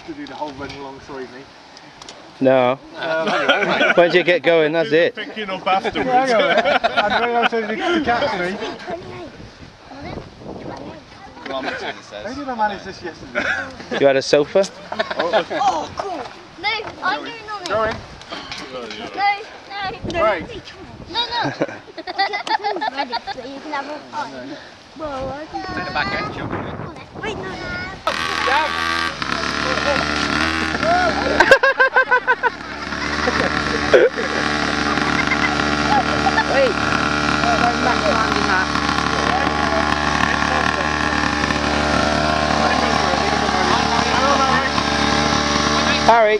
to do the whole run alongside me. No. Once you get going, that's it. Picking up afterwards. Yeah, I'd really like to catch me. How did I manage this yesterday? You had a sofa? Oh, cool. No, I'm going on it. Go in. No. Right. No. Ready, so you can have a fun. Well, I can do the back end jump. Wait, no. Wait. Don't back landing that. Harry.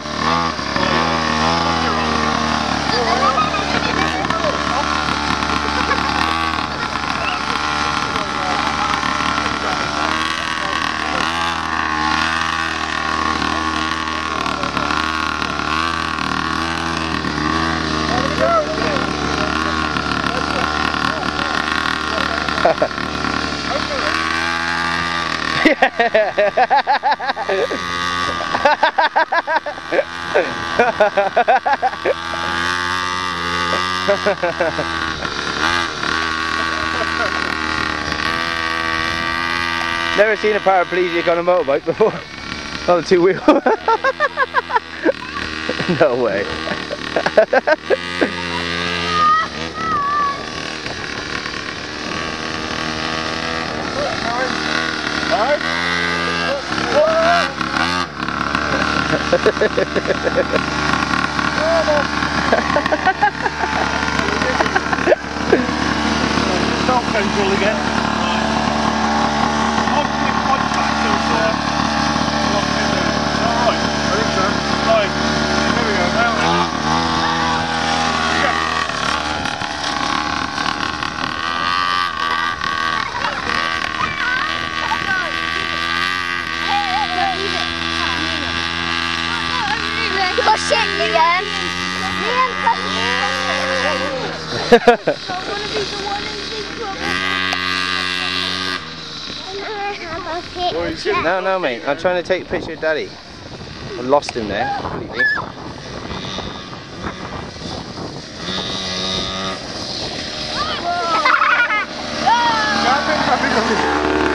Never seen a paraplegic on a motorbike before. On a two-wheel. No way. Stop control again. Again. No, mate. I'm trying to take a picture of Daddy. I lost him there completely. Can't